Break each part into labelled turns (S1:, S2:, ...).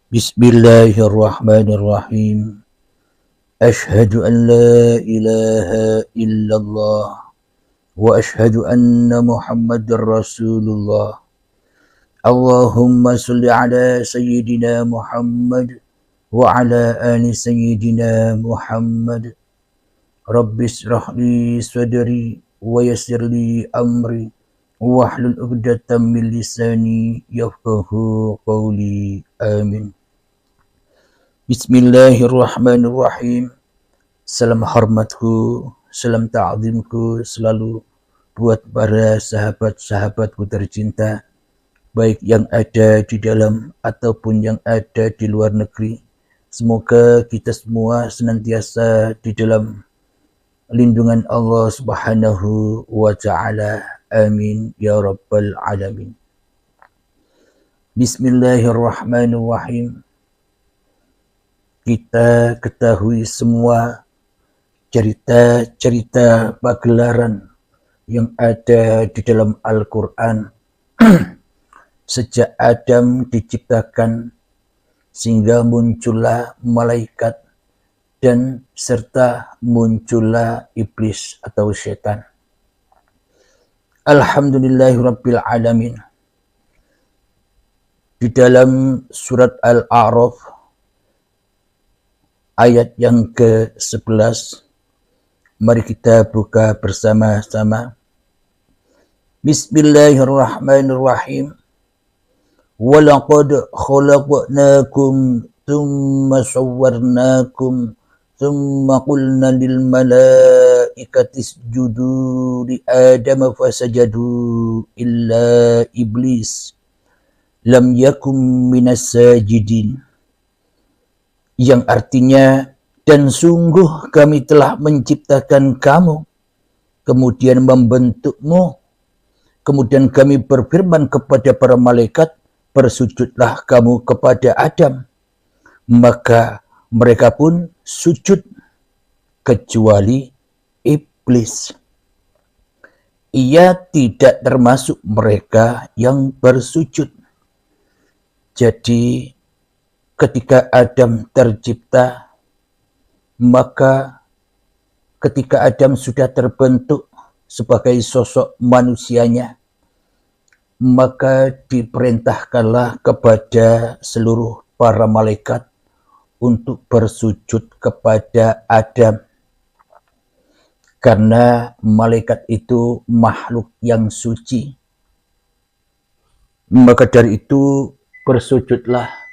S1: Bismillahirrahmanirrahim. Ashhadu an la ilaha illallah wa ashhadu anna Muhammadar Rasulullah. Allahumma salli ala sayyidina Muhammad wa ala ali sayyidina Muhammad. Rabbis rahli sadri wa yassir li amri wahlul 'uqdatam min lisani yafqahu qawli. Amin. Bismillahirrahmanirrahim. Salam hormatku, salam ta'zimku selalu buat para sahabat-sahabatku tercinta, baik yang ada di dalam ataupun yang ada di luar negeri. Semoga kita semua senantiasa di dalam lindungan Allah Subhanahu wa Ta'ala. Amin ya rabbal alamin. Bismillahirrahmanirrahim. Kita ketahui semua cerita-cerita pagelaran yang ada di dalam Al-Quran. Sejak Adam diciptakan sehingga muncullah malaikat dan serta muncullah iblis atau syaitan. Alhamdulillahirabbil alamin. Di dalam surat Al-A'raf ayat yang ke-11, mari kita buka bersama-sama. Bismillahirrahmanirrahim. Walaqad khalaqnakum thumma sawwarnakum thumma qulna lil malaikati isjudu li adama fasajadu illa iblis lam yakum minas sajidin. Yang artinya, dan sungguh kami telah menciptakan kamu, kemudian membentukmu, kemudian kami berfirman kepada para malaikat, bersujudlah kamu kepada Adam. Maka mereka pun sujud, kecuali iblis. Ia tidak termasuk mereka yang bersujud. Jadi, ketika Adam tercipta, maka ketika Adam sudah terbentuk sebagai sosok manusianya, maka diperintahkanlah kepada seluruh para malaikat untuk bersujud kepada Adam. Karena malaikat itu makhluk yang suci. Maka dari itu bersujudlah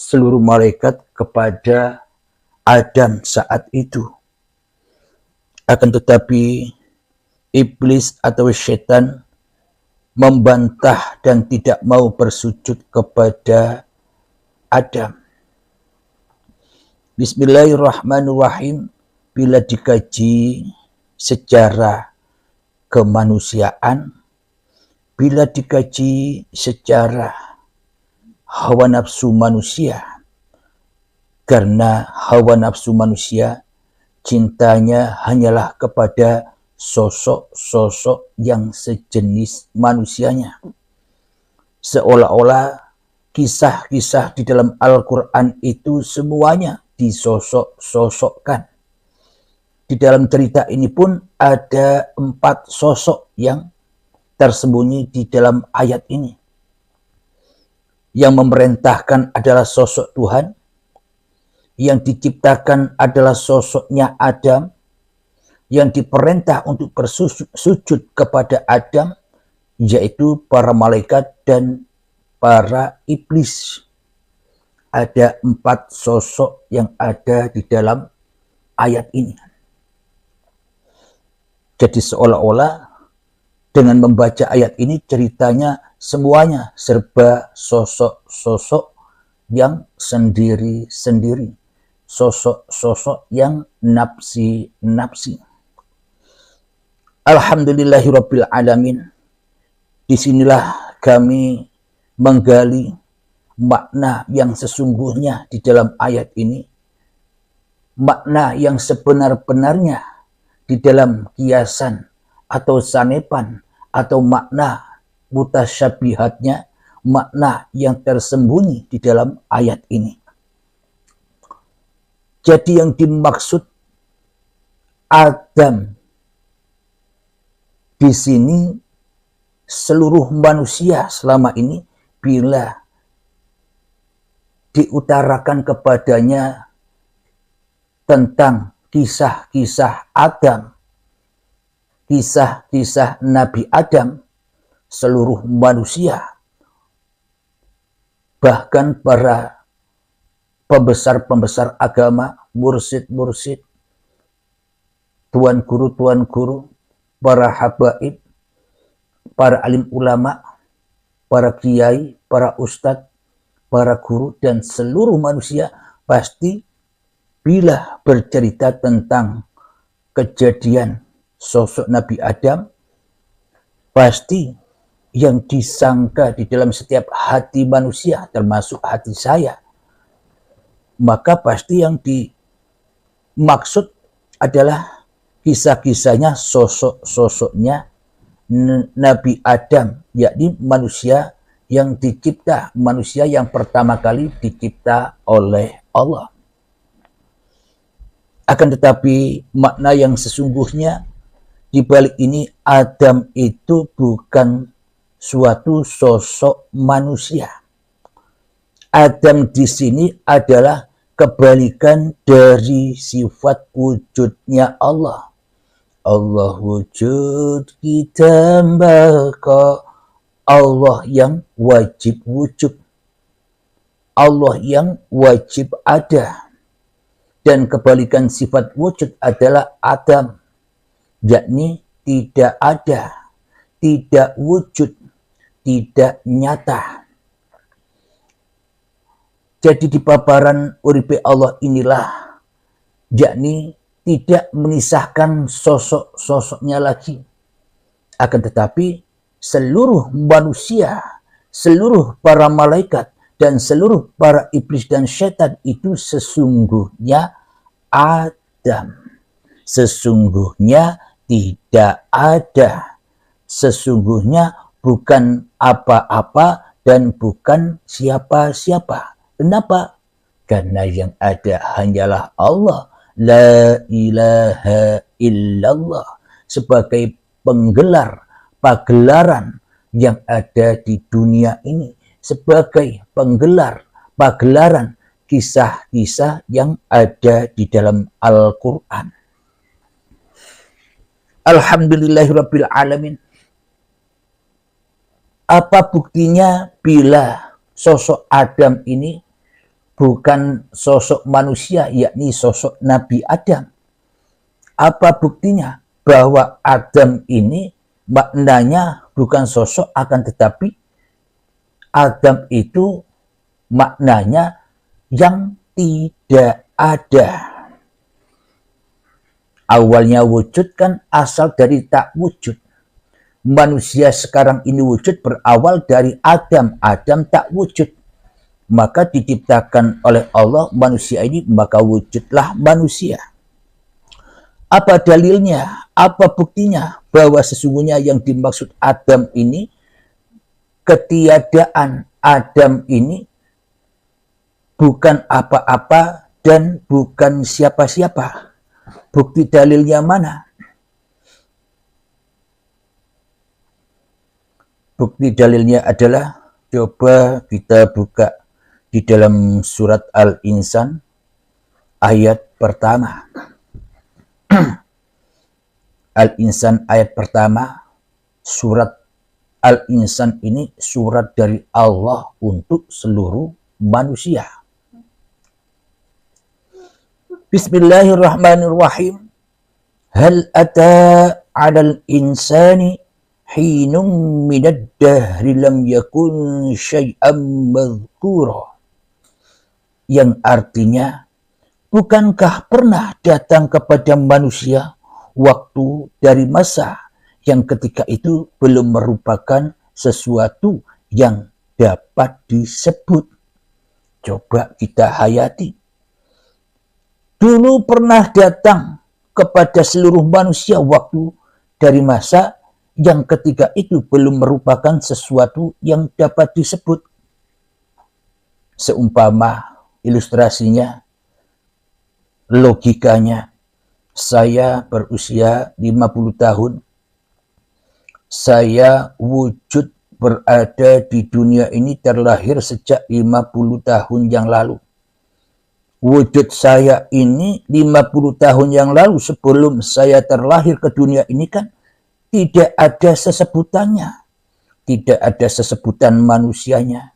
S1: seluruh malaikat kepada Adam saat itu. Akan tetapi iblis atau syaitan membantah dan tidak mau bersujud kepada Adam. Bismillahirrahmanirrahim. Bila dikaji secara kemanusiaan, bila dikaji secara hawa nafsu manusia, karena hawa nafsu manusia cintanya hanyalah kepada sosok-sosok yang sejenis manusianya. Seolah-olah kisah-kisah di dalam Al-Quran itu semuanya disosok-sosokkan. Di dalam cerita ini pun ada 4 sosok yang tersembunyi di dalam ayat ini. Yang memerintahkan adalah sosok Tuhan, yang diciptakan adalah sosoknya Adam, yang diperintah untuk bersujud kepada Adam, yaitu para malaikat dan para iblis. Ada 4 sosok yang ada di dalam ayat ini. Jadi seolah-olah dengan membaca ayat ini ceritanya semuanya serba sosok-sosok yang sendiri-sendiri. Sosok-sosok yang nafsi-nafsi. Alhamdulillahirabbil alamin. Disinilah kami menggali makna yang sesungguhnya di dalam ayat ini. Makna yang sebenar-benarnya di dalam kiasan atau sanepan atau makna mutasyabihatnya, makna yang tersembunyi di dalam ayat ini. Jadi yang dimaksud Adam di sini seluruh manusia selama ini bila diutarakan kepadanya tentang kisah-kisah Adam, kisah-kisah Nabi Adam, seluruh manusia, bahkan para pembesar-pembesar agama, mursyid-mursyid, tuan guru, para habaib, para alim ulama, para kiai, para ustadz, para guru, dan seluruh manusia pasti bila bercerita tentang kejadian sosok Nabi Adam, pasti yang disangka di dalam setiap hati manusia, termasuk hati saya, maka pasti yang dimaksud adalah kisah-kisahnya, sosok-sosoknya Nabi Adam, yakni manusia yang dicipta, manusia yang pertama kali dicipta oleh Allah. Akan tetapi makna yang sesungguhnya di balik ini, Adam itu bukan suatu sosok manusia. Adam di sini adalah kebalikan dari sifat wujudnya Allah. Allah wujud, kita baka. Allah yang wajib wujud. Allah yang wajib ada. Dan kebalikan sifat wujud adalah Adam, yakni tidak ada, tidak wujud, tidak nyata. Jadi di paparan uripe Allah inilah, yakni tidak menisahkan sosok-sosoknya lagi. Akan tetapi seluruh manusia, seluruh para malaikat, dan seluruh para iblis dan syaitan itu sesungguhnya Adam. Sesungguhnya tidak ada. Sesungguhnya bukan apa-apa dan bukan siapa-siapa. Kenapa? Karena yang ada hanyalah Allah. La ilaha illallah. Sebagai penggelar, pagelaran yang ada di dunia ini. Sebagai penggelar, pagelaran kisah-kisah yang ada di dalam Al-Quran. Alhamdulillahirabbil alamin. Apa buktinya bila sosok Adam ini bukan sosok manusia, yakni sosok Nabi Adam? Apa buktinya bahwa Adam ini maknanya bukan sosok, akan tetapi Adam itu maknanya yang tidak ada. Awalnya wujud kan asal dari tak wujud. Manusia sekarang ini wujud berawal dari Adam. Adam tak wujud. Maka diciptakan oleh Allah manusia ini, maka wujudlah manusia. Apa dalilnya? Apa buktinya bahwa sesungguhnya yang dimaksud Adam ini, ketiadaan Adam ini bukan apa-apa dan bukan siapa-siapa? Bukti dalilnya mana? Bukti dalilnya adalah, coba kita buka di dalam surat Al-Insan ayat pertama. Al-Insan ayat pertama, surat Al-Insan ini surat dari Allah untuk seluruh manusia. Bismillahirrahmanirrahim. Hal ata 'alal insani hinum minad dahri lam yakun syai'an madhkura. Yang artinya, bukankah pernah datang kepada manusia waktu dari masa yang ketika itu belum merupakan sesuatu yang dapat disebut. Coba kita hayati. Dulu pernah datang kepada seluruh manusia waktu dari masa yang ketiga itu belum merupakan sesuatu yang dapat disebut. Seumpama ilustrasinya, logikanya, saya berusia 50 tahun, saya wujud berada di dunia ini terlahir sejak 50 tahun yang lalu. Wujud saya ini 50 tahun yang lalu sebelum saya terlahir ke dunia ini kan tidak ada sesebutannya. Tidak ada sesebutan manusianya.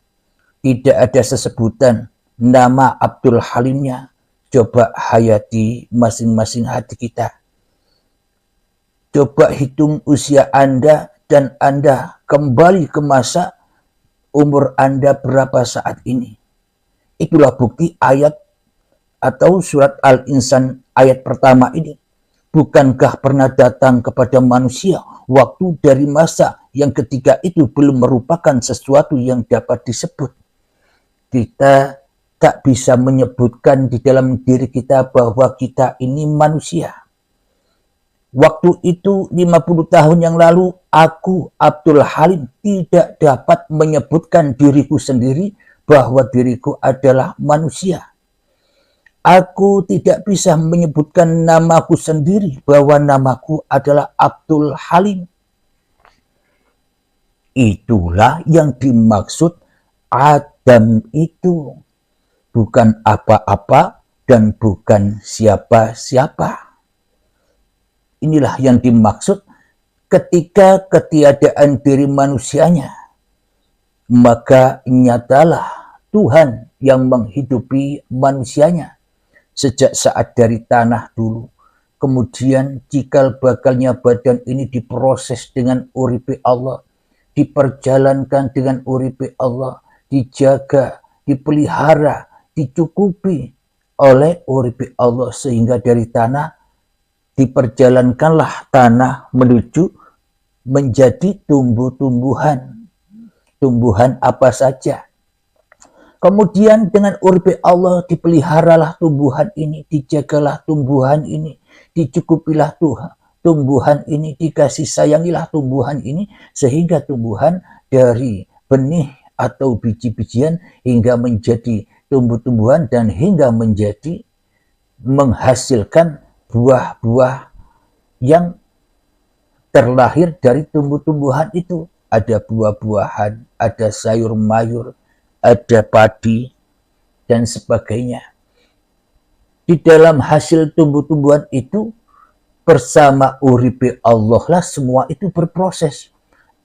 S1: Tidak ada sesebutan nama Abdul Halimnya. Coba hayati masing-masing hati kita. Coba hitung usia Anda dan Anda kembali ke masa umur Anda berapa saat ini. Itulah bukti ayat atau surat Al-Insan ayat pertama ini. Bukankah pernah datang kepada manusia waktu dari masa yang ketiga itu belum merupakan sesuatu yang dapat disebut. Kita tak bisa menyebutkan di dalam diri kita bahwa kita ini manusia. Waktu itu 50 tahun yang lalu aku Abdul Halim tidak dapat menyebutkan diriku sendiri bahwa diriku adalah manusia. Aku tidak bisa menyebutkan namaku sendiri bahwa namaku adalah Abdul Halim. Itulah yang dimaksud Adam itu. Bukan apa-apa dan bukan siapa-siapa. Inilah yang dimaksud ketika ketiadaan diri manusianya. Maka nyatalah Tuhan yang menghidupi manusianya. Sejak saat dari tanah dulu. Kemudian cikal bakalnya badan ini diproses dengan uripi Allah. Diperjalankan dengan uripi Allah. Dijaga, dipelihara, dicukupi oleh uripi Allah. Sehingga dari tanah diperjalankanlah tanah menuju menjadi tumbuh-tumbuhan. Tumbuhan apa saja. Kemudian dengan uripi Allah dipeliharalah tumbuhan ini, dijagalah tumbuhan ini, dicukupilah Tuhan. Tumbuhan ini dikasih sayangilah tumbuhan ini sehingga tumbuhan dari benih atau biji-bijian hingga menjadi tumbuh-tumbuhan dan hingga menjadi menghasilkan buah-buah yang terlahir dari tumbuh-tumbuhan itu. Ada buah-buahan, ada sayur-mayur, ada padi, dan sebagainya. Di dalam hasil tumbuh-tumbuhan itu, bersama uripi Allah lah semua itu berproses.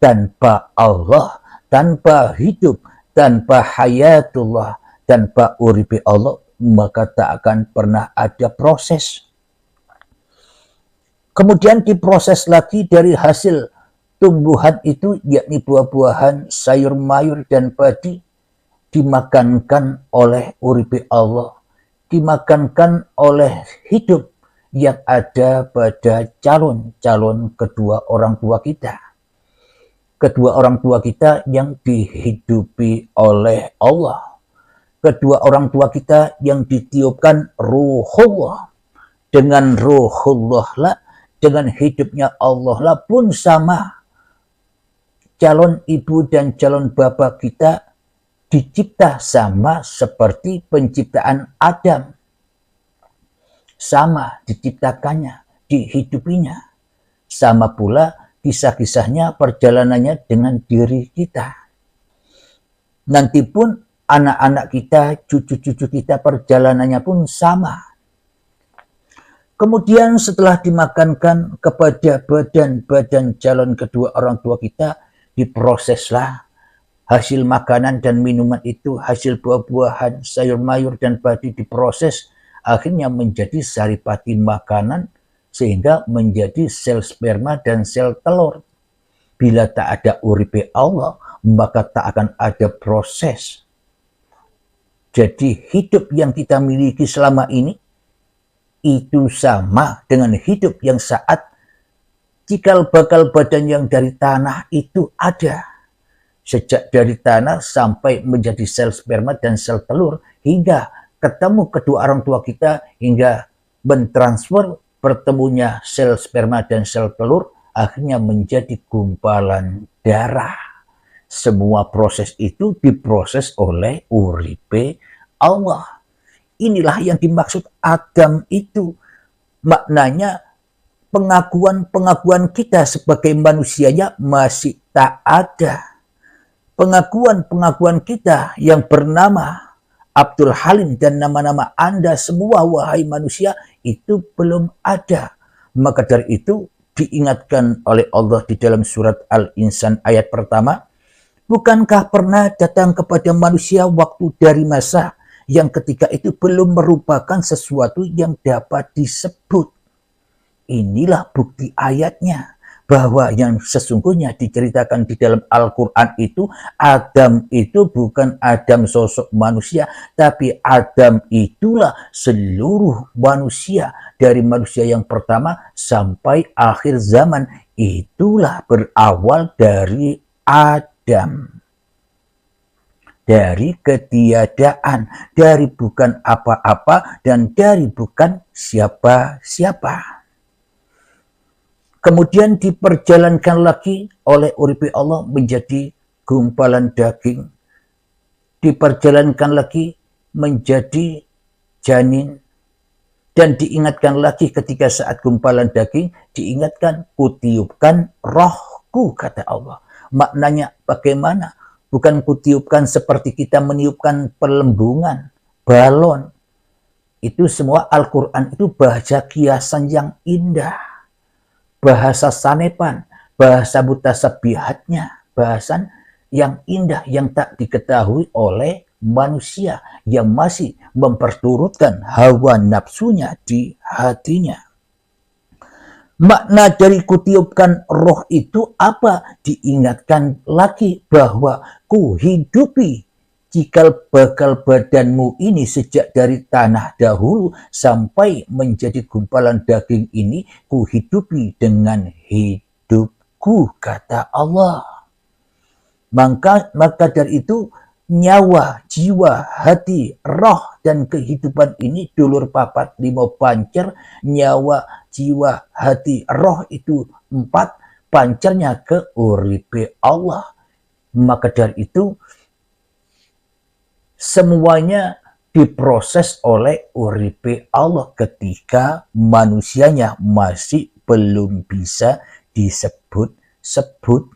S1: Tanpa Allah, tanpa hidup, tanpa hayatullah, tanpa uripi Allah, maka tak akan pernah ada proses. Kemudian diproses lagi dari hasil tumbuhan itu, yakni buah-buahan, sayur-mayur, dan padi, dimakankan oleh uripi Allah, dimakankan oleh hidup yang ada pada calon-calon kedua orang tua kita. Kedua orang tua kita yang dihidupi oleh Allah. Kedua orang tua kita yang ditiupkan ruhullah. Dengan ruhullah lah, dengan hidupnya Allah lah pun sama. Calon ibu dan calon bapak kita dicipta sama seperti penciptaan Adam. Sama diciptakannya, dihidupinya. Sama pula kisah-kisahnya, perjalanannya dengan diri kita. Nanti pun anak-anak kita, cucu-cucu kita perjalanannya pun sama. Kemudian setelah dimakankan kepada badan-badan calon kedua orang tua kita, diproseslah hasil makanan dan minuman itu, hasil buah-buahan, sayur mayur dan padi diproses, akhirnya menjadi saripati makanan, sehingga menjadi sel sperma dan sel telur. Bila tak ada uripi Allah, maka tak akan ada proses. Jadi hidup yang kita miliki selama ini, itu sama dengan hidup yang saat cikal bakal badan yang dari tanah itu ada. Sejak dari tanah sampai menjadi sel sperma dan sel telur, hingga ketemu kedua orang tua kita, hingga mentransfer pertemunya sel sperma dan sel telur, akhirnya menjadi gumpalan darah. Semua proses itu diproses oleh uripe Allah. Inilah yang dimaksud Adam itu. Maknanya pengakuan kita sebagai manusianya masih tak ada. Pengakuan kita yang bernama Abdul Halim dan nama-nama Anda semua wahai manusia itu belum ada. Maka dari itu diingatkan oleh Allah di dalam surat Al-Insan ayat pertama, bukankah pernah datang kepada manusia waktu dari masa yang ketika itu belum merupakan sesuatu yang dapat disebut. Inilah bukti ayatnya bahwa yang sesungguhnya diceritakan di dalam Al-Quran itu, Adam itu bukan Adam sosok manusia, tapi Adam itulah seluruh manusia, dari manusia yang pertama sampai akhir zaman. Itulah berawal dari Adam, dari ketiadaan, dari bukan apa-apa dan dari bukan siapa-siapa. Kemudian diperjalankan lagi oleh uripe Allah menjadi gumpalan daging. Diperjalankan lagi menjadi janin. Dan diingatkan lagi ketika saat gumpalan daging, diingatkan, kutiupkan rohku, kata Allah. Maknanya bagaimana? Bukan kutiupkan seperti kita meniupkan pelembungan, balon. Itu semua Al-Quran itu bahasa kiasan yang indah. Bahasa sanepan, bahasa mutasabihatnya, bahasan yang indah yang tak diketahui oleh manusia yang masih memperturutkan hawa nafsunya di hatinya. Makna dari kutiupkan roh itu apa? Diingatkan lagi bahwa kuhidupi cikal bakal badanmu ini sejak dari tanah dahulu sampai menjadi gumpalan daging ini, kuhidupi dengan hidupku, kata Allah. Maka dari itu nyawa, jiwa, hati, roh, dan kehidupan ini dulur papat limo pancer. Nyawa, jiwa, hati, roh itu 4, pancernya ke uripe Allah. Maka dari itu semuanya diproses oleh uripe Allah ketika manusianya masih belum bisa disebut-sebut.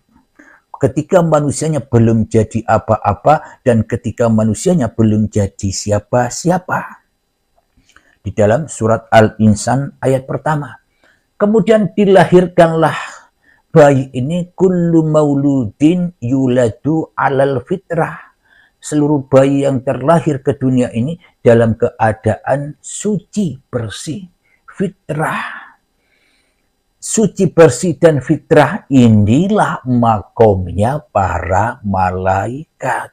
S1: Ketika manusianya belum jadi apa-apa dan ketika manusianya belum jadi siapa-siapa. Di dalam surat Al-Insan ayat pertama. Kemudian dilahirkanlah bayi ini, kullu mauludin yuladu alal fitrah. Seluruh bayi yang terlahir ke dunia ini dalam keadaan suci, bersih, fitrah. Suci, bersih, dan fitrah inilah makomnya para malaikat.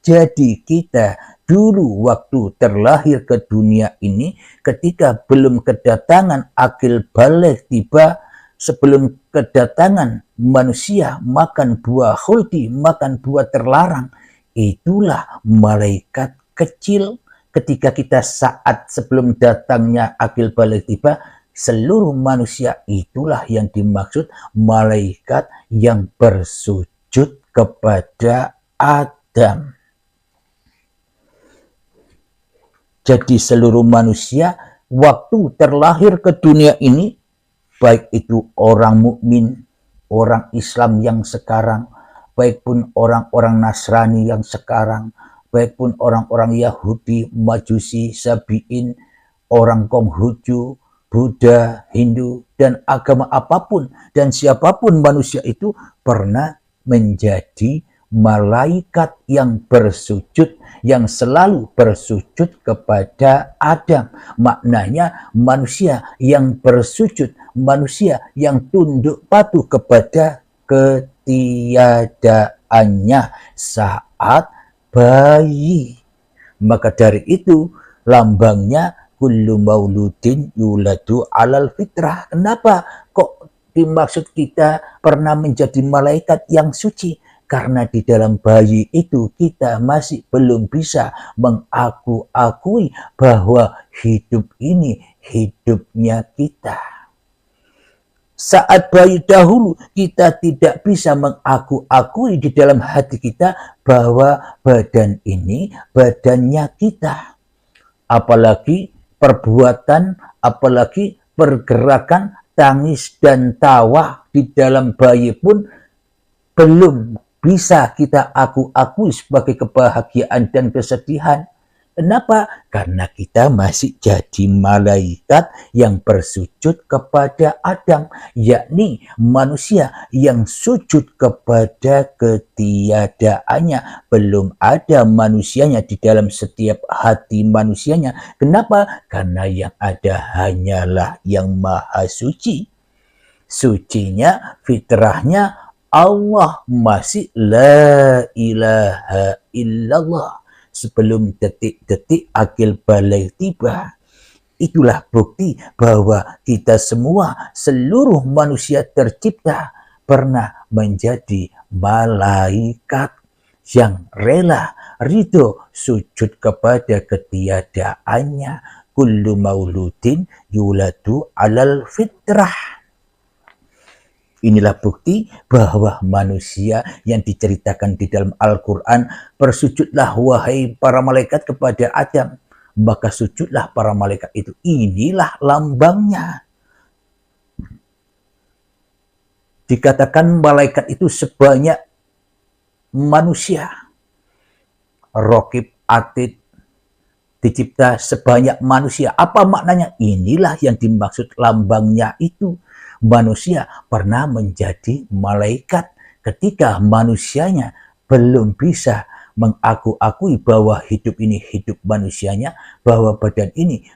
S1: Jadi kita dulu waktu terlahir ke dunia ini, ketika belum kedatangan akil baligh tiba, sebelum kedatangan manusia makan buah khuldi, makan buah terlarang, itulah malaikat kecil. Ketika kita saat sebelum datangnya akil baligh tiba, seluruh manusia itulah yang dimaksud malaikat yang bersujud kepada Adam. Jadi seluruh manusia waktu terlahir ke dunia ini, baik itu orang mukmin, orang Islam yang sekarang, baik pun orang-orang Nasrani yang sekarang, baik pun orang-orang Yahudi, Majusi, Sabiin, orang Konghucu, Buddha, Hindu, dan agama apapun, dan siapapun manusia itu pernah menjadi malaikat yang bersujud, yang selalu bersujud kepada Adam. Maknanya manusia yang bersujud, manusia yang tunduk patuh kepada ketiadaannya saat bayi. Maka dari itu lambangnya kullu mauludin yuladu alal fitrah. Kenapa kok dimaksud kita pernah menjadi malaikat yang suci? Karena di dalam bayi itu kita masih belum bisa mengakui bahwa hidup ini hidupnya kita. Saat bayi dahulu kita tidak bisa mengaku-akui di dalam hati kita bahwa badan ini badannya kita. Apalagi perbuatan, apalagi pergerakan, tangis dan tawa di dalam bayi pun belum bisa kita akui sebagai kebahagiaan dan kesedihan. Kenapa? Karena kita masih jadi malaikat yang bersujud kepada Adam, yakni manusia yang sujud kepada ketiadaannya. Belum ada manusianya di dalam setiap hati manusianya. Kenapa? Karena yang ada hanyalah yang maha suci. Sucinya, fitrahnya Allah masih la ilaha illallah. Sebelum detik-detik akil balik tiba. Itulah bukti bahwa kita semua, seluruh manusia tercipta, pernah menjadi malaikat yang rela, ridho, sujud kepada ketiadaannya. Kullu mauludin yuladu alal fitrah. Inilah bukti bahwa manusia yang diceritakan di dalam Al-Quran, bersujudlah wahai para malaikat kepada Adam, maka sujudlah para malaikat itu. Inilah lambangnya. Dikatakan malaikat itu sebanyak manusia. Rokib, atid, dicipta sebanyak manusia. Apa maknanya? Inilah yang dimaksud lambangnya itu. Manusia pernah menjadi malaikat ketika manusianya belum bisa mengaku-akui bahwa hidup ini hidup manusianya, bahwa badan ini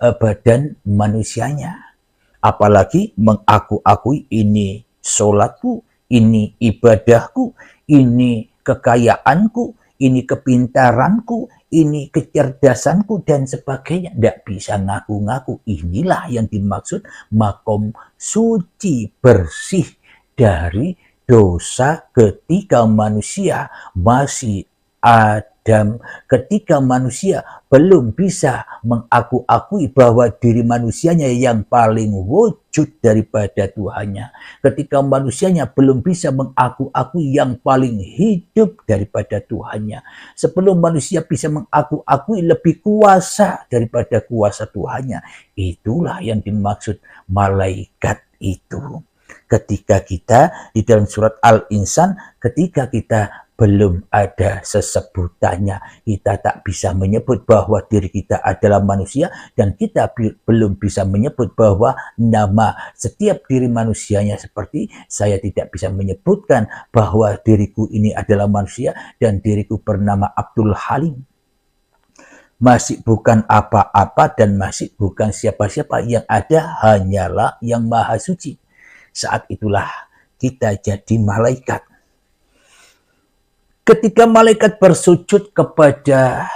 S1: badan manusianya. Apalagi mengaku-akui ini sholatku, ini ibadahku, ini kekayaanku, ini kepintaranku, ini kecerdasanku, dan sebagainya. Tidak bisa ngaku-ngaku. Inilah yang dimaksud makom suci, bersih dari dosa ketika manusia masih Adam, ketika manusia belum bisa mengaku-akui bahwa diri manusianya yang paling wujud daripada Tuhannya, ketika manusianya belum bisa mengaku-akui yang paling hidup daripada Tuhannya, sebelum manusia bisa mengaku-akui lebih kuasa daripada kuasa Tuhannya. Itulah yang dimaksud malaikat itu. Ketika kita di dalam surat Al-Insan, ketika kita belum ada sesebutannya, kita tak bisa menyebut bahwa diri kita adalah manusia, dan kita belum bisa menyebut bahwa nama setiap diri manusianya, seperti saya tidak bisa menyebutkan bahwa diriku ini adalah manusia dan diriku bernama Abdul Halim. Masih bukan apa-apa dan masih bukan siapa-siapa, yang ada hanyalah yang maha suci. Saat itulah kita jadi malaikat. Ketika malaikat bersujud kepada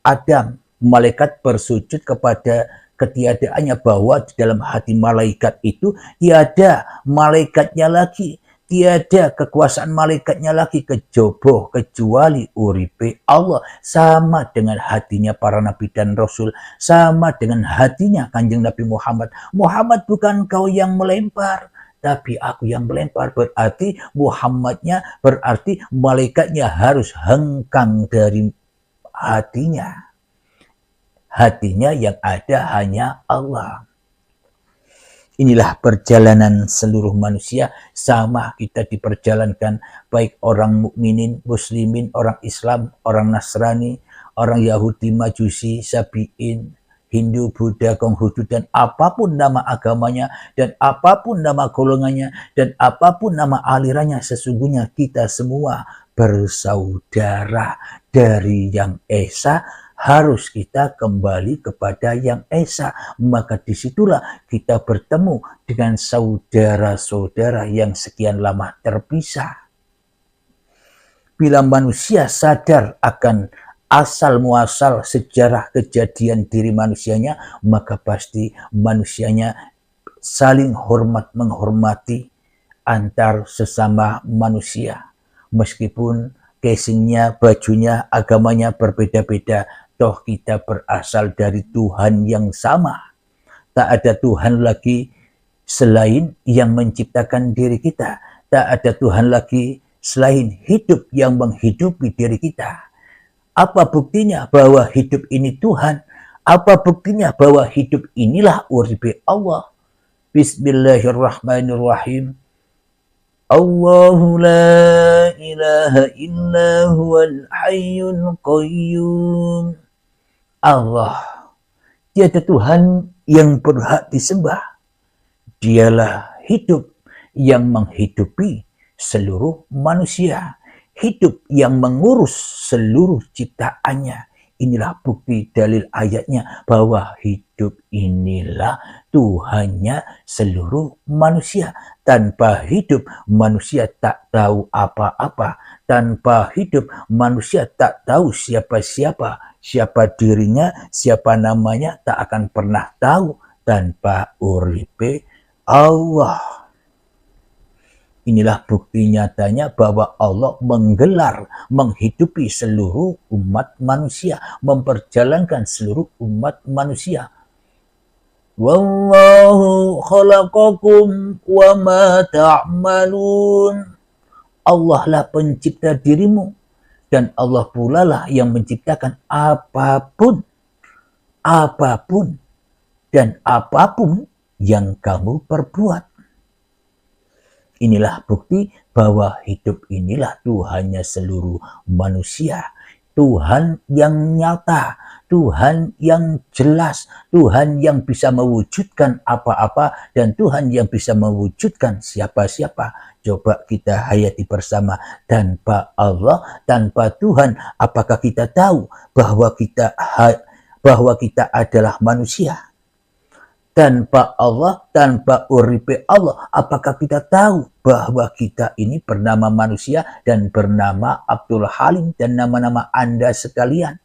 S1: Adam, malaikat bersujud kepada ketiadaannya, bahwa di dalam hati malaikat itu tiada malaikatnya lagi, tiada kekuasaan malaikatnya lagi kejoboh kecuali uripe Allah. Sama dengan hatinya para nabi dan rasul, sama dengan hatinya Kanjeng Nabi Muhammad. Muhammad, bukan kau yang melempar, tapi aku yang melempar. Berarti Muhammadnya, berarti malaikatnya harus hengkang dari hatinya. Hatinya yang ada hanya Allah. Inilah perjalanan seluruh manusia. Sama kita diperjalankan, baik orang mukminin, muslimin, orang Islam, orang Nasrani, orang Yahudi, Majusi, Sabiin, Hindu, Buddha, Konghucu, dan apapun nama agamanya, dan apapun nama golongannya, dan apapun nama alirannya, sesungguhnya kita semua bersaudara. Dari Yang Esa harus kita kembali kepada Yang Esa. Maka disitulah kita bertemu dengan saudara-saudara yang sekian lama terpisah. Bila manusia sadar akan asal muasal sejarah kejadian diri manusianya, maka pasti manusianya saling hormat menghormati antar sesama manusia. Meskipun casingnya, bajunya, agamanya berbeda-beda, toh kita berasal dari Tuhan yang sama. Tak ada Tuhan lagi selain yang menciptakan diri kita. Tak ada Tuhan lagi selain hidup yang menghidupi diri kita. Apa buktinya bahwa hidup ini Tuhan? Apa buktinya bahwa hidup inilah uripe Allah? Bismillahirrahmanirrahim. Allahu la ilaha illa huwal hayyul qayyum. Allah, tiada Tuhan yang berhak disembah. Dialah hidup yang menghidupi seluruh manusia, hidup yang mengurus seluruh ciptaannya. Inilah bukti dalil ayatnya bahwa hidup inilah Tuhannya seluruh manusia. Tanpa hidup manusia tak tahu apa-apa. Tanpa hidup manusia tak tahu siapa-siapa. Siapa dirinya, siapa namanya tak akan pernah tahu tanpa uripe Allah. Inilah bukti nyatanya bahwa Allah menggelar, menghidupi seluruh umat manusia, memperjalankan seluruh umat manusia. Wallahu khalaqakum wa ma ta'malun. Allah lah pencipta dirimu dan Allah pula lah yang menciptakan apapun dan apapun yang kamu perbuat. Inilah bukti bahwa hidup inilah Tuhannya seluruh manusia. Tuhan yang nyata, Tuhan yang jelas, Tuhan yang bisa mewujudkan apa-apa, dan Tuhan yang bisa mewujudkan siapa-siapa. Coba kita hayati bersama. Tanpa Allah, tanpa Tuhan, apakah kita tahu bahwa kita adalah manusia? Tanpa Allah, tanpa uripe Allah, apakah kita tahu bahwa kita ini bernama manusia dan bernama Abdul Halim dan nama-nama Anda sekalian?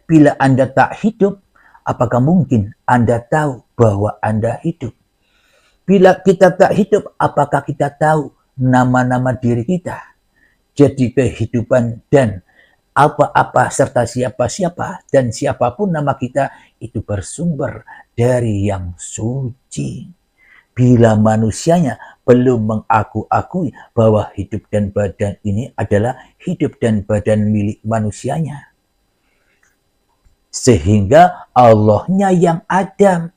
S1: Bila Anda tak hidup, apakah mungkin Anda tahu bahwa Anda hidup? Bila kita tak hidup, apakah kita tahu nama-nama diri kita? Jadi kehidupan dan apa-apa serta siapa-siapa dan siapapun nama kita itu bersumber dari yang suci. Bila manusianya belum mengaku-akui bahwa hidup dan badan ini adalah hidup dan badan milik manusianya. Sehingga Allahnya yang Adam,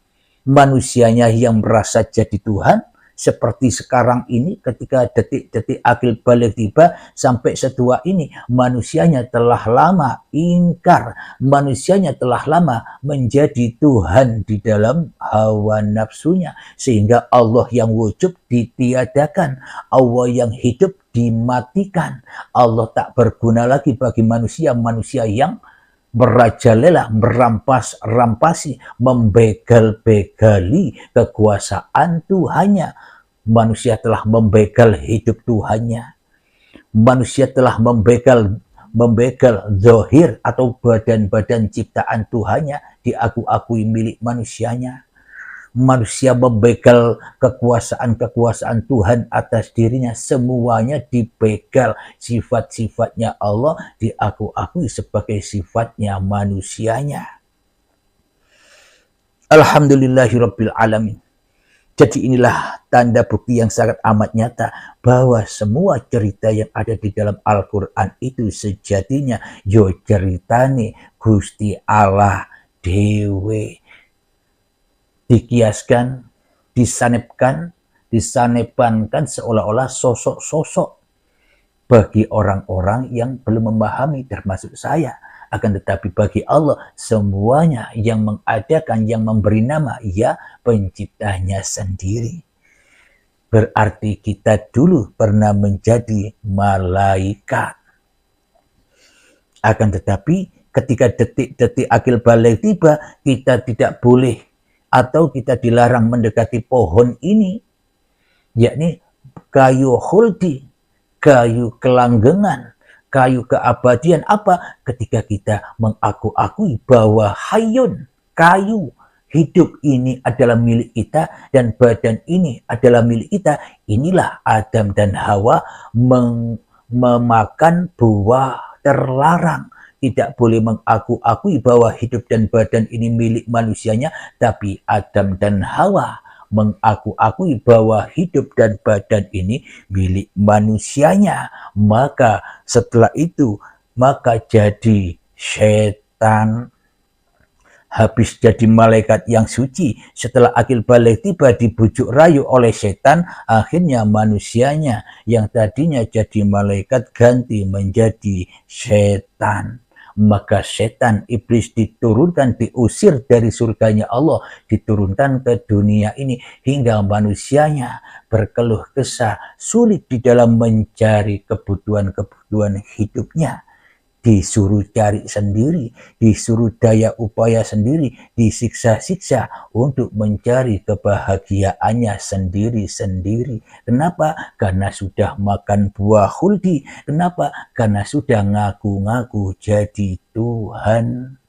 S1: manusianya yang merasa jadi Tuhan. Seperti sekarang ini ketika detik-detik akil balik tiba sampai setua ini, manusianya telah lama ingkar, manusianya telah lama menjadi Tuhan di dalam hawa nafsunya, sehingga Allah yang wujud ditiadakan, Allah yang hidup dimatikan, Allah tak berguna lagi bagi manusia yang merajalela, merampas-rampasi, membegal-begali kekuasaan Tuhannya. Manusia telah membegal hidup Tuhannya. Manusia telah membegal zahir atau badan-badan ciptaan Tuhannya, diaku-akui milik manusianya. Manusia membegal kekuasaan Tuhan atas dirinya, semuanya dibegal. Sifat-sifatnya Allah diaku-akui sebagai sifatnya manusianya. Alhamdulillahirabbil alamin. Jadi inilah tanda bukti yang sangat amat nyata bahwa semua cerita yang ada di dalam Al-Quran itu sejatinya yo ceritane Gusti Allah dewe. Dikiaskan, disanepankan seolah-olah sosok-sosok bagi orang-orang yang belum memahami, termasuk saya. Akan tetapi bagi Allah semuanya yang mengadakan, yang memberi nama, ya penciptanya sendiri. Berarti kita dulu pernah menjadi malaikat. Akan tetapi ketika detik-detik akil balik tiba, kita tidak boleh atau kita dilarang mendekati pohon ini, yakni kayu khuldi, kayu kelanggengan, kayu keabadian. Apa? Ketika kita mengaku-akui bahwa hayun, kayu hidup ini adalah milik kita dan badan ini adalah milik kita. Inilah Adam dan Hawa memakan buah terlarang. tidak boleh mengaku-akui bahwa hidup dan badan ini milik manusianya, tapi Adam dan Hawa mengaku-akui bahwa hidup dan badan ini milik manusianya. Maka setelah itu, maka jadi setan. Habis jadi malaikat yang suci, setelah akil balik tiba dibujuk rayu oleh setan, akhirnya manusianya yang tadinya jadi malaikat ganti menjadi setan. Maka setan, iblis diturunkan, diusir dari surganya Allah, diturunkan ke dunia ini, hingga manusianya berkeluh kesah, sulit di dalam mencari kebutuhan-kebutuhan hidupnya. Disuruh cari sendiri, disuruh daya upaya sendiri, disiksa-siksa untuk mencari kebahagiaannya sendiri-sendiri. Kenapa? Karena sudah makan buah khuldi. Kenapa? Karena sudah ngaku-ngaku jadi Tuhan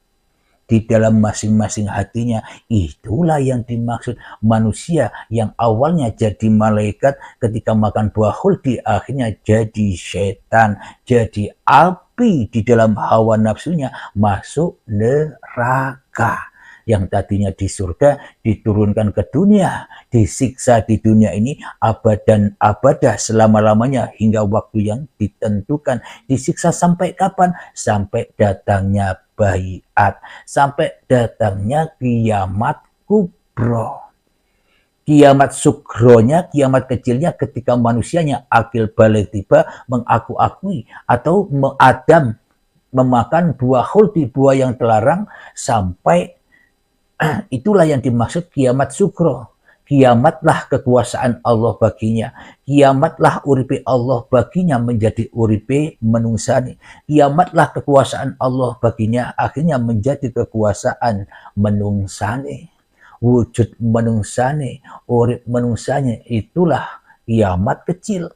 S1: di dalam masing-masing hatinya. Itulah yang dimaksud manusia yang awalnya jadi malaikat, ketika makan buah khuldi akhirnya jadi setan, jadi api di dalam hawa nafsunya, masuk neraka. Yang tadinya di surga diturunkan ke dunia, disiksa di dunia ini abad dan abadah, selama-lamanya hingga waktu yang ditentukan. Disiksa sampai kapan? Sampai datangnya baiat, sampai datangnya kiamat kubro. Kiamat sukronya, kiamat kecilnya, ketika manusianya akil balik tiba mengaku-akui atau Adam memakan buah khuldi, buah yang terlarang, sampai itulah yang dimaksud kiamat sukro. Kiamatlah kekuasaan Allah baginya. Kiamatlah uripe Allah baginya menjadi uripe menungsani. Kiamatlah kekuasaan Allah baginya akhirnya menjadi kekuasaan menungsani. Wujud menungsani, urip menungsani, itulah kiamat kecil.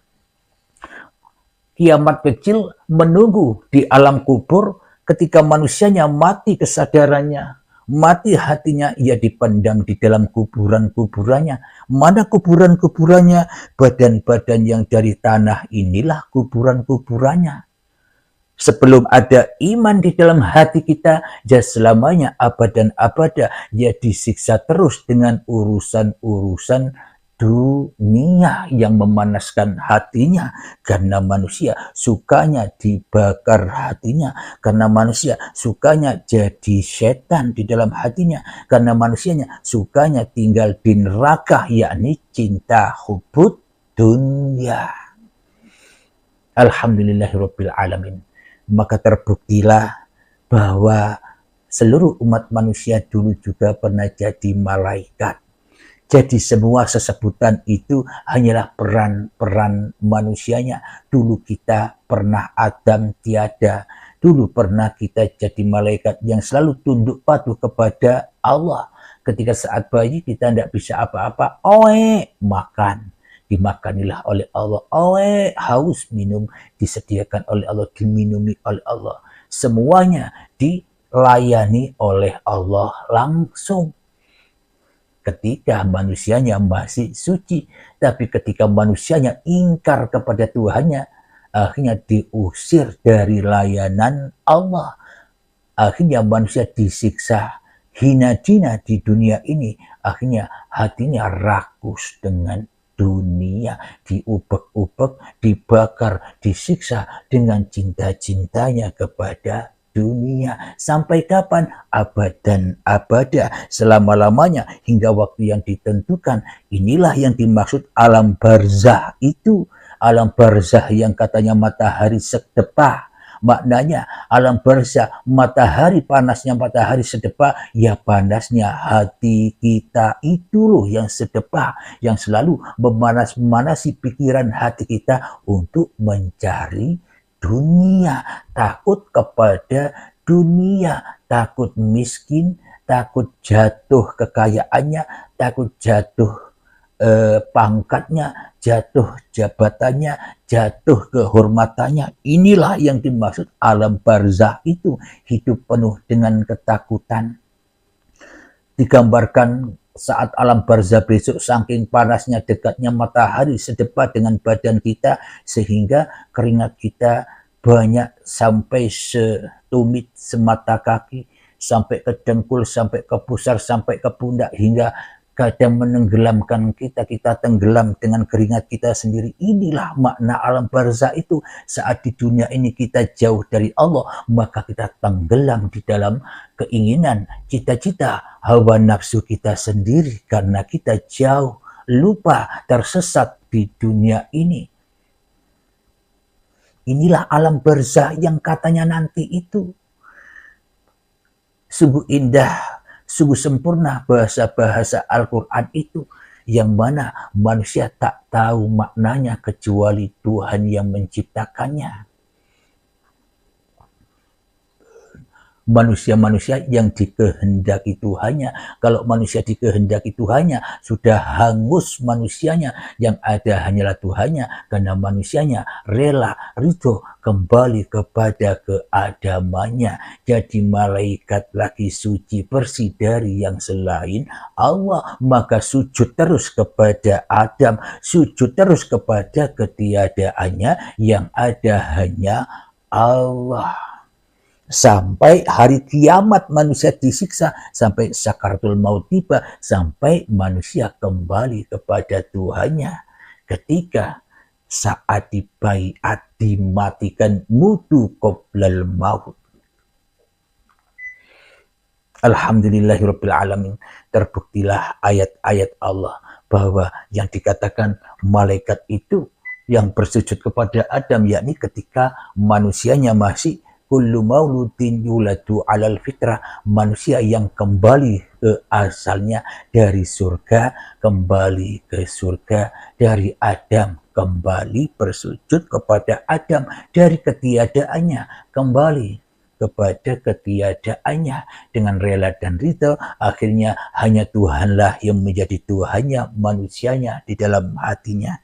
S1: Kiamat kecil menunggu di alam kubur ketika manusianya mati kesadarannya. Mati hatinya, ia dipendam di dalam kuburan-kuburannya. Mana kuburan-kuburannya? Badan-badan yang dari tanah inilah kuburan-kuburannya. Sebelum ada iman di dalam hati kita, ya selamanya abad dan abada, ya disiksa terus dengan urusan-urusan dunia yang memanaskan hatinya, karena manusia sukanya dibakar hatinya, karena manusia sukanya jadi setan di dalam hatinya, karena manusianya sukanya tinggal di neraka, yakni cinta hubud dunia. Alhamdulillahirabbil alamin. Maka terbuktilah bahwa seluruh umat manusia dulu juga pernah jadi malaikat. Jadi semua sesebutan itu hanyalah peran-peran manusianya. Dulu kita pernah Adam tiada. Dulu pernah kita jadi malaikat yang selalu tunduk patuh kepada Allah. Ketika saat bayi kita tidak bisa apa-apa, makan. Dimakanilah oleh Allah. Haus, minum, disediakan oleh Allah, diminumi oleh Allah. Semuanya dilayani oleh Allah langsung. Ketika manusianya masih suci, tapi ketika manusianya ingkar kepada Tuhannya, akhirnya diusir dari layanan Allah. Akhirnya manusia disiksa, hina-dina di dunia ini. Akhirnya hatinya rakus dengan dunia, diubek-ubek, dibakar, disiksa dengan cinta-cintanya kepada dunia. Sampai kapan? Abad dan abada, selama-lamanya hingga waktu yang ditentukan. Inilah yang dimaksud alam barzah itu. Alam barzah yang katanya matahari sedepah. Maknanya alam barzah, matahari, panasnya matahari sedepah, ya panasnya hati kita itu loh yang sedepah, yang selalu memanasi pikiran hati kita untuk mencari dunia, takut kepada dunia, takut miskin, takut jatuh kekayaannya, takut jatuh pangkatnya, jatuh jabatannya, jatuh kehormatannya. Inilah yang dimaksud alam barzah itu, hidup penuh dengan ketakutan. Digambarkan saat alam barzah besok, saking panasnya dekatnya matahari sedepat dengan badan kita, sehingga keringat kita banyak sampai setumit semata kaki, sampai ke dengkul, sampai ke pusar, sampai ke pundak, hingga kadang menenggelamkan kita, kita tenggelam dengan keringat kita sendiri. Inilah makna alam barzah itu. Saat di dunia ini kita jauh dari Allah, maka kita tenggelam di dalam keinginan, cita-cita, hawa nafsu kita sendiri, karena kita jauh, lupa, tersesat di dunia ini. Inilah alam barzah yang katanya nanti itu. Sungguh indah, sungguh sempurna bahasa-bahasa Al-Quran itu, yang mana manusia tak tahu maknanya kecuali Tuhan yang menciptakannya. Manusia-manusia yang dikehendaki Tuhannya. Kalau manusia dikehendaki Tuhannya, sudah hangus manusianya. Yang ada hanyalah Tuhannya, karena manusianya rela, ridho, kembali kepada keadamannya. Jadi malaikat lagi suci, bersih dari yang selain Allah. Maka sujud terus kepada Adam, sujud terus kepada ketiadaannya, yang ada hanya Allah. Sampai hari kiamat manusia disiksa, sampai sakaratul maut tiba, sampai manusia kembali kepada Tuhannya. Ketika saat dibaiat, dimatikan, mutu qoblal maut. Alhamdulillahirrabbilalamin. Terbuktilah ayat-ayat Allah bahwa yang dikatakan malaikat itu yang bersujud kepada Adam, yakni ketika manusianya masih kullu mauludin yuladu alal fitrah, manusia yang kembali ke asalnya dari surga, kembali ke surga dari Adam, kembali bersujud kepada Adam, dari ketiadaannya kembali kepada ketiadaannya dengan rela dan ridha. Akhirnya hanya Tuhanlah yang menjadi Tuhannya, manusianya di dalam hatinya.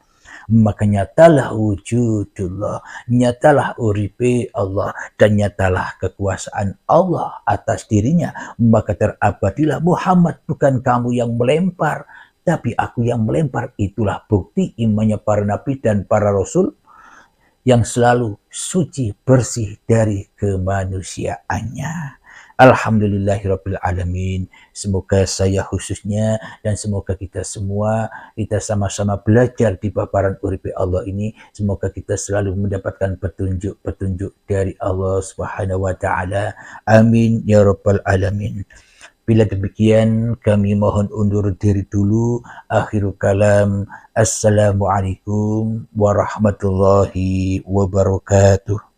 S1: Maka nyatalah wujudullah, nyatalah uripe Allah, dan nyatalah kekuasaan Allah atas dirinya. Maka terabadilah Muhammad, bukan kamu yang melempar, tapi aku yang melempar. Itulah bukti imannya para nabi dan para rasul yang selalu suci, bersih dari kemanusiaannya. Alhamdulillahirrabbilalamin. Semoga saya khususnya dan semoga kita semua, kita sama-sama belajar di paparan uripe Allah ini. Semoga kita selalu mendapatkan petunjuk-petunjuk dari Allah Subhanahu wa Ta'ala. Amin ya rabbal alamin. Bila demikian, kami mohon undur diri dulu. Akhirul kalam. Assalamualaikum warahmatullahi wabarakatuh.